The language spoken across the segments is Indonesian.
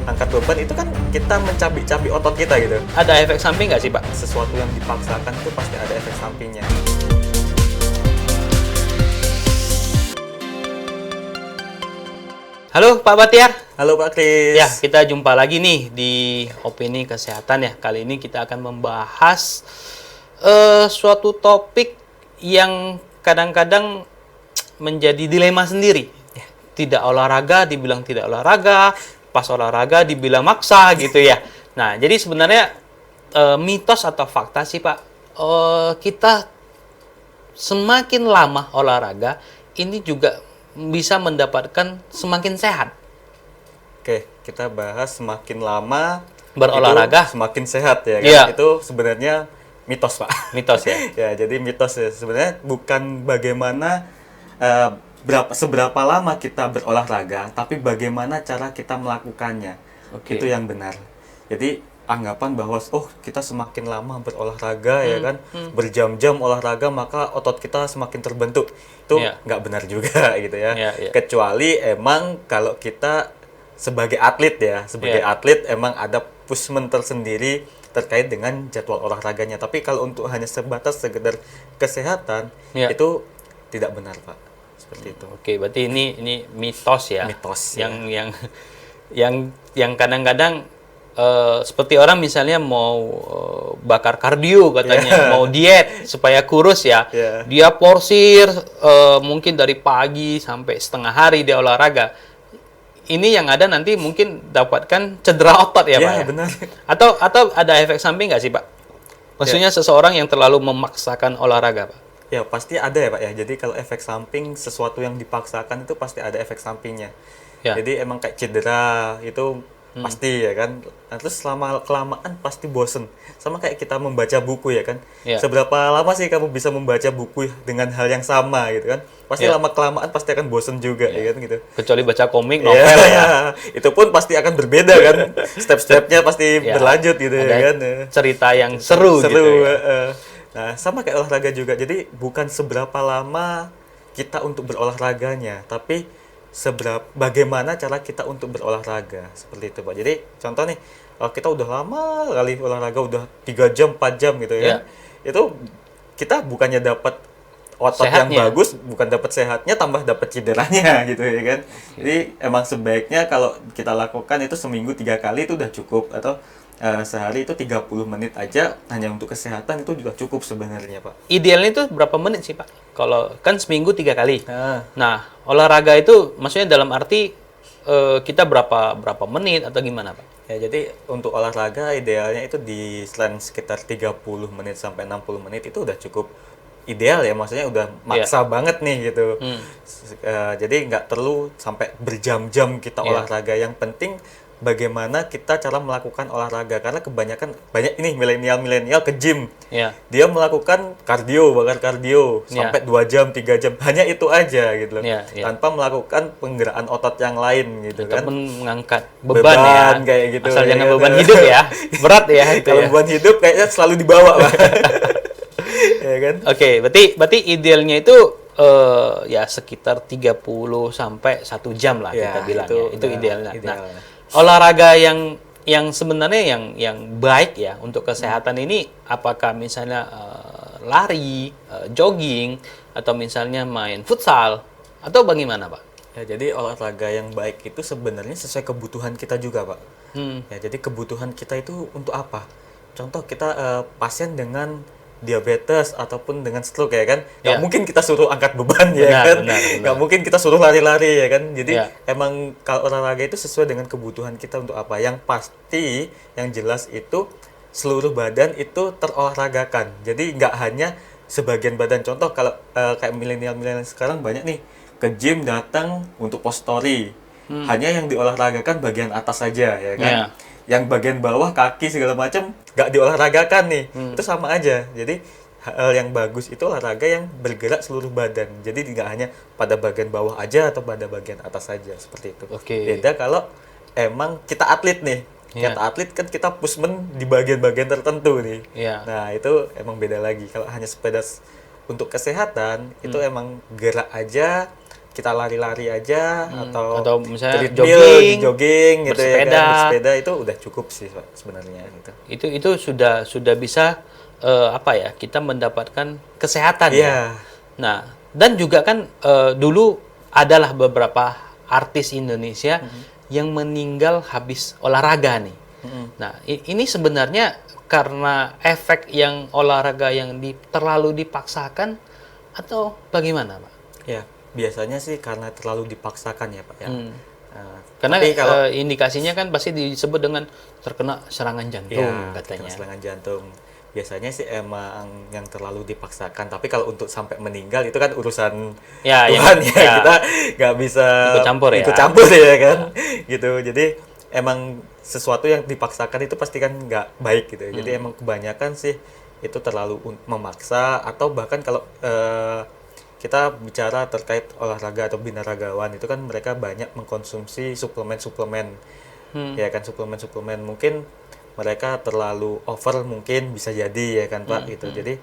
angkat beban itu kan kita mencabik-cabik otot kita gitu. Ada efek samping nggak sih, Pak? Sesuatu yang dipaksakan itu pasti ada efek sampingnya. Halo Pak Batiar. Halo Pak Kris. Ya, kita jumpa lagi nih di Opini Kesehatan ya. Kali ini kita akan membahas suatu topik yang kadang-kadang menjadi dilema sendiri. Tidak olahraga, dibilang tidak olahraga, pas olahraga dibilang maksa gitu ya. Nah, jadi sebenarnya mitos atau fakta sih Pak, kita semakin lama olahraga, ini juga bisa mendapatkan semakin sehat. Oke, kita bahas semakin lama Berolahraga. itu semakin sehat ya kan. Iya. Itu sebenarnya mitos, Pak. Mitos ya? Ya, jadi mitos ya. Sebenarnya bukan bagaimana seberapa lama kita berolahraga, tapi bagaimana cara kita melakukannya. Oke. Itu yang benar. Jadi anggapan bahwa kita semakin lama berolahraga ya kan, berjam-jam olahraga maka otot kita semakin terbentuk. Itu Iya. nggak benar juga gitu ya. Iya, iya. Kecuali emang kalau kita sebagai atlet ya, sebagai Iya. atlet emang ada pushment tersendiri terkait dengan jadwal olahraganya. Tapi kalau untuk hanya sebatas sekedar kesehatan, Iya. itu tidak benar, Pak. Seperti itu. Oke, berarti ini mitos ya. Mitos, yang kadang-kadang seperti orang misalnya mau bakar kardio katanya, mau diet supaya kurus ya. Yeah. Dia porsir mungkin dari pagi sampai setengah hari dia olahraga. Ini yang ada nanti mungkin dapatkan cedera otot ya, Pak. Ya, Ya? benar. Atau ada efek samping nggak sih, Pak? Maksudnya seseorang yang terlalu memaksakan olahraga, Pak. Ya, pasti ada ya, Pak ya. Jadi kalau efek samping sesuatu yang dipaksakan itu pasti ada efek sampingnya. Ya. Jadi emang kayak cedera itu pasti ya kan. Nah, terus selama kelamaan pasti bosen. Sama kayak kita membaca buku ya kan. Ya. Seberapa lama sih kamu bisa membaca buku dengan hal yang sama gitu kan? Pasti Ya. lama kelamaan pasti akan bosen juga ya kan gitu. Kecuali baca komik, novel ya. Itu pun pasti akan berbeda kan. Step-stepnya pasti Ya. berlanjut gitu Ada ya kan. cerita yang seru gitu ya. Nah, sama kayak olahraga juga. Jadi bukan seberapa lama kita untuk berolahraganya, tapi bagaimana cara kita untuk berolahraga. Seperti itu, Pak. Jadi contoh nih, kalau kita udah lama kali olahraga, udah 3 jam, 4 jam gitu ya. Itu kita bukannya dapat otot yang Sehatnya. bagus, bukan dapat sehatnya, tambah dapat cederanya gitu ya kan. Jadi emang sebaiknya kalau kita lakukan itu seminggu 3 kali itu udah cukup, atau sehari itu 30 menit aja hanya untuk kesehatan itu juga cukup sebenarnya, Pak. Idealnya itu berapa menit sih, Pak? Kalau kan seminggu 3 kali. Nah, Nah, olahraga itu maksudnya dalam arti kita berapa menit atau gimana, Pak? ya jadi untuk olahraga idealnya itu di sekitar 30 menit sampai 60 menit itu udah cukup ideal ya, maksudnya udah maksa banget nih gitu. Jadi nggak perlu sampai berjam-jam kita olahraga. Yang penting bagaimana kita cara melakukan olahraga, karena banyak ini milenial ke gym. Ya. Dia melakukan bakar kardio sampai 2 jam, 3 jam, hanya itu aja gitu loh. Ya, ya. Tanpa melakukan penggerakkan otot yang lain gitu kan. Ataupun mengangkat beban ya. Kayak gitu. Asal ya jangan kan. beban hidup ya. Berat ya itu Kalau ya. beban hidup kayaknya selalu dibawa, Pak. Ya kan? Oke, berarti idealnya itu ya sekitar 30 sampai 1 jam lah Ya, kita bilang itu ya. Itu udah idealnya. ideal. Nah, olahraga yang sebenarnya yang baik ya untuk kesehatan ini, apakah misalnya lari, jogging, atau misalnya main futsal, atau bagaimana, Pak? Ya, jadi olahraga yang baik itu sebenarnya sesuai kebutuhan kita juga, Pak. Ya, jadi kebutuhan kita itu untuk apa? Contoh kita pasien dengan diabetes ataupun dengan stroke ya kan, nggak Ya. mungkin kita suruh angkat beban ya Benar, kan, benar. nggak mungkin kita suruh lari-lari ya kan. Jadi Ya. emang kalau olahraga itu sesuai dengan kebutuhan kita untuk apa. Yang pasti, yang jelas itu seluruh badan itu terolahragakan. Jadi nggak hanya sebagian badan. Contoh kalau kayak milenial sekarang banyak nih ke gym datang untuk post story. Hanya yang diolahragakan bagian atas saja ya kan. Ya. Yang bagian bawah, kaki segala macam nggak diolahragakan nih. Itu sama aja. Jadi hal yang bagus itu olahraga yang bergerak seluruh badan. Jadi nggak hanya pada bagian bawah aja atau pada bagian atas saja, seperti itu. Oke. Beda kalau emang kita atlet nih. Iya. Kita atlet kan kita pushment di bagian-bagian tertentu nih. Iya. Nah, itu emang beda lagi. Kalau hanya sepeda untuk kesehatan itu emang gerak aja, kita lari-lari aja atau misalnya jogging gitu ya kan, bersepeda itu udah cukup sih sebenarnya gitu. Itu sudah bisa kita mendapatkan kesehatan ya. Nah, dan juga kan dulu adalah beberapa artis Indonesia yang meninggal habis olahraga nih. Nah, ini sebenarnya karena efek yang olahraga yang terlalu dipaksakan atau bagaimana, Pak? Ya, biasanya sih karena terlalu dipaksakan ya, Pak ya. Karena kalau indikasinya kan pasti disebut dengan terkena serangan jantung katanya. Serangan jantung. Biasanya sih emang yang terlalu dipaksakan. Tapi kalau untuk sampai meninggal itu kan urusan Tuhan kita nggak bisa ikut campur ya kan. Gitu. Jadi emang sesuatu yang dipaksakan itu pasti kan nggak baik gitu. Jadi emang kebanyakan sih itu terlalu memaksa, atau bahkan kalau kita bicara terkait olahraga atau binaragawan itu kan mereka banyak mengkonsumsi suplemen-suplemen. Ya kan, suplemen-suplemen mungkin mereka terlalu over, mungkin bisa jadi ya kan Pak gitu. Jadi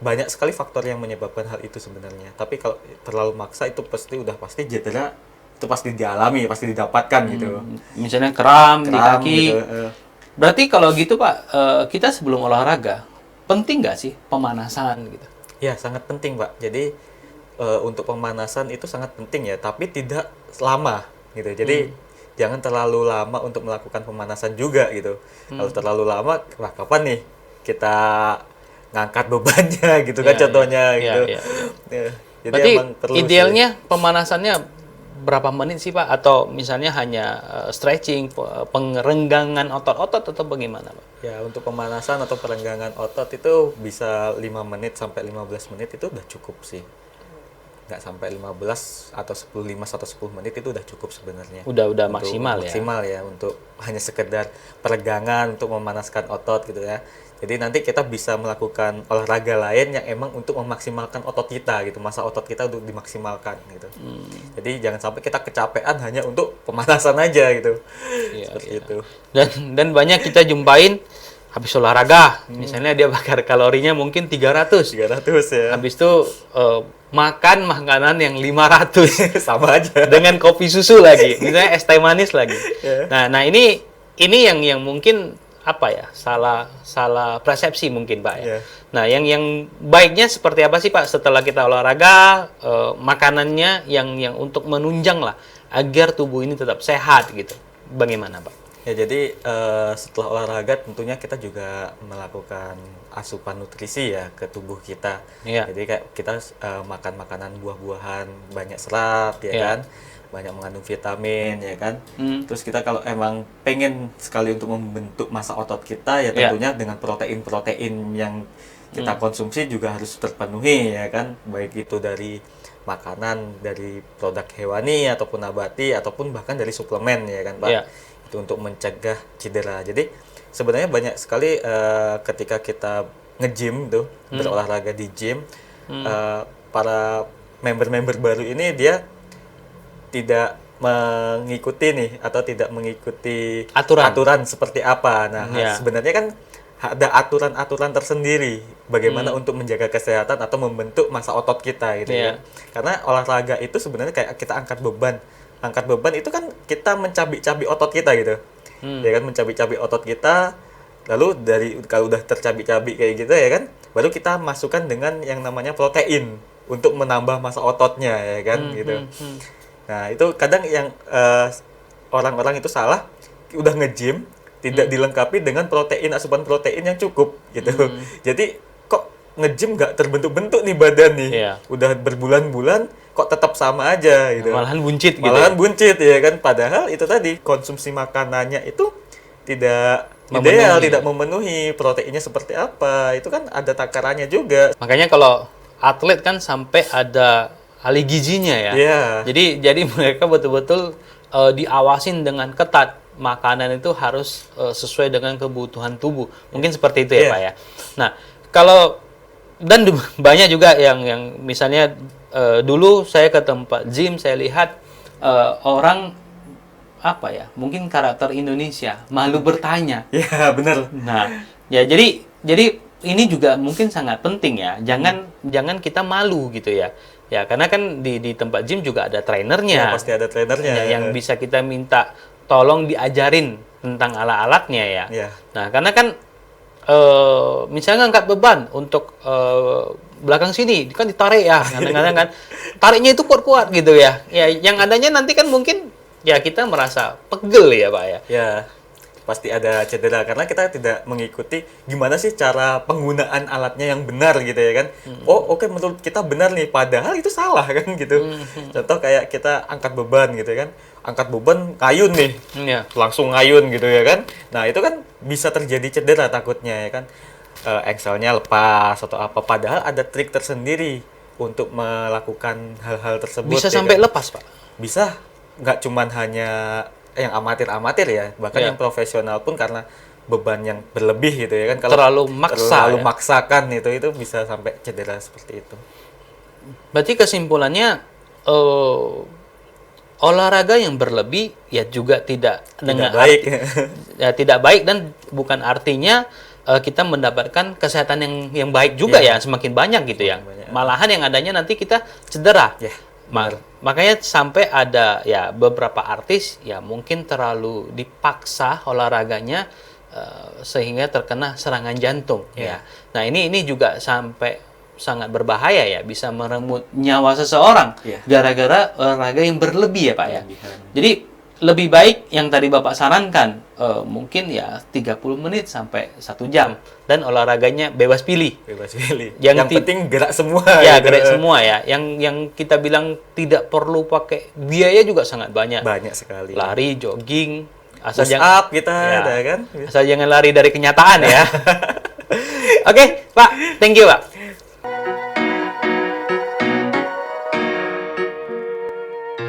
banyak sekali faktor yang menyebabkan hal itu sebenarnya. Tapi kalau terlalu maksa itu pasti cedera, itu pasti dialami, pasti didapatkan gitu. Misalnya kram di kaki. Gitu. Berarti kalau gitu Pak, kita sebelum olahraga penting nggak sih pemanasan gitu? Ya, sangat penting Pak. Jadi untuk pemanasan itu sangat penting ya, tapi tidak lama gitu. Jadi jangan terlalu lama untuk melakukan pemanasan juga gitu. Kalau terlalu lama, wah kapan nih kita ngangkat bebannya gitu kan contohnya gitu. Jadi berarti emang perlu idealnya pemanasannya berapa menit sih Pak? Atau misalnya hanya stretching, pengerenggangan otot-otot atau bagaimana Pak? Ya, untuk pemanasan atau perenggangan otot itu bisa 5 menit sampai 15 menit itu udah cukup sih. Nggak sampai 15 atau 10 menit itu udah cukup sebenarnya. Udah maksimal ya. Maksimal ya untuk hanya sekedar peregangan untuk memanaskan otot gitu ya. Jadi nanti kita bisa melakukan olahraga lain yang emang untuk memaksimalkan otot kita gitu, masa otot kita untuk dimaksimalkan gitu. Jadi jangan sampai kita kecapean hanya untuk pemanasan aja gitu. Seperti itu. Dan banyak kita jumpain habis olahraga, misalnya dia bakar kalorinya mungkin 300 ya. Habis itu makan makanan yang 500 sama aja. Dengan kopi susu lagi, misalnya es teh manis lagi. Nah ini yang mungkin salah persepsi mungkin Pak ya. Nah yang baiknya seperti apa sih Pak setelah kita olahraga, makanannya yang untuk menunjang lah agar tubuh ini tetap sehat gitu. Bagaimana Pak? Ya, jadi setelah olahraga tentunya kita juga melakukan asupan nutrisi ya ke tubuh kita. Jadi kayak kita makan makanan buah-buahan banyak serat ya kan, banyak mengandung vitamin ya kan. Terus kita kalau emang pengen sekali untuk membentuk massa otot kita ya tentunya dengan protein-protein yang kita konsumsi juga harus terpenuhi ya kan, baik itu dari makanan dari produk hewani ataupun nabati ataupun bahkan dari suplemen ya kan Pak. Itu untuk mencegah cedera. Jadi sebenarnya banyak sekali ketika kita nge-gym tuh, berolahraga di gym, para member-member baru ini dia tidak mengikuti nih atau tidak mengikuti aturan seperti apa. Nah, sebenarnya kan ada aturan-aturan tersendiri bagaimana untuk menjaga kesehatan atau membentuk massa otot kita gitu ya. Karena olahraga itu sebenarnya kayak kita angkat beban. Angkat beban itu kan kita mencabik-cabik otot kita gitu. Ya kan, mencabik-cabik otot kita. Lalu kalau udah tercabik-cabik kayak gitu ya kan, baru kita masukkan dengan yang namanya protein untuk menambah massa ototnya ya kan gitu. Nah, itu kadang yang orang-orang itu salah, udah nge-gym tidak dilengkapi dengan asupan protein yang cukup gitu. Jadi kok nge-gym nggak terbentuk-bentuk nih badan nih. Udah berbulan-bulan kok tetap sama aja gitu. Malahan buncit gitu. Malahan buncit ya kan, padahal itu tadi konsumsi makanannya itu tidak ideal, tidak memenuhi proteinnya seperti apa. Itu kan ada takarannya juga. Makanya kalau atlet kan sampai ada ahli gizinya ya. Jadi mereka betul-betul diawasin dengan ketat. Makanan itu harus sesuai dengan kebutuhan tubuh. Mungkin seperti itu ya Pak ya. Nah, kalau dan banyak juga yang misalnya dulu saya ke tempat gym, saya lihat orang mungkin karakter Indonesia malu bertanya. Ya benar. Nah, ya jadi ini juga mungkin sangat penting ya. Jangan kita malu gitu ya. Ya, karena kan di tempat gym juga ada Ya, trainernya. pasti ada trainernya. Yang bisa kita minta tolong diajarin tentang alat-alatnya ya. Ya. Nah, karena kan misalnya ngangkat beban untuk belakang sini kan ditarik ya, kadang-kadang kan tariknya itu kuat-kuat gitu ya. Ya, yang adanya nanti kan mungkin ya kita merasa pegel ya, Pak ya. Ya, pasti ada cedera karena kita tidak mengikuti gimana sih cara penggunaan alatnya yang benar gitu ya kan. Oh, oke, menurut kita benar nih, padahal itu salah kan gitu. Contoh kayak kita angkat beban gitu kan. Angkat beban ngayun nih. Iya. Langsung ngayun gitu ya kan. Nah, itu kan bisa terjadi cedera takutnya ya kan. Engselnya lepas atau apa, padahal ada trik tersendiri untuk melakukan hal-hal tersebut. Bisa ya sampai kan? lepas, Pak. Bisa, nggak cuman hanya yang amatir-amatir ya, bahkan Ya. yang profesional pun karena beban yang berlebih gitu ya kan. Terlalu maksa, terlalu ya. maksakan itu bisa sampai cedera seperti itu. Berarti kesimpulannya olahraga yang berlebih ya juga tidak Tidak baik. ya tidak baik, dan bukan artinya kita mendapatkan kesehatan yang baik juga ya, semakin banyak gitu ya. Banyak. Malahan yang adanya nanti kita cedera. Ya, Makanya sampai ada ya beberapa artis ya mungkin terlalu dipaksa olahraganya sehingga terkena serangan jantung ya. Nah, ini juga sampai sangat berbahaya ya, bisa merenggut nyawa seseorang gara-gara olahraga yang berlebih ya, Pak ya. Jadi lebih baik yang tadi Bapak sarankan mungkin ya 30 menit sampai 1 jam, dan olahraganya bebas pilih. bebas pilih. Yang Yang penting gerak semua. Ya, gitu. gerak semua ya. Yang kita bilang tidak perlu pakai biaya juga sangat banyak. Banyak sekali. Lari, jogging, asal Push jangan up kita ada kan. asal jangan lari dari kenyataan ya. Oke, Pak. Thank you, Pak.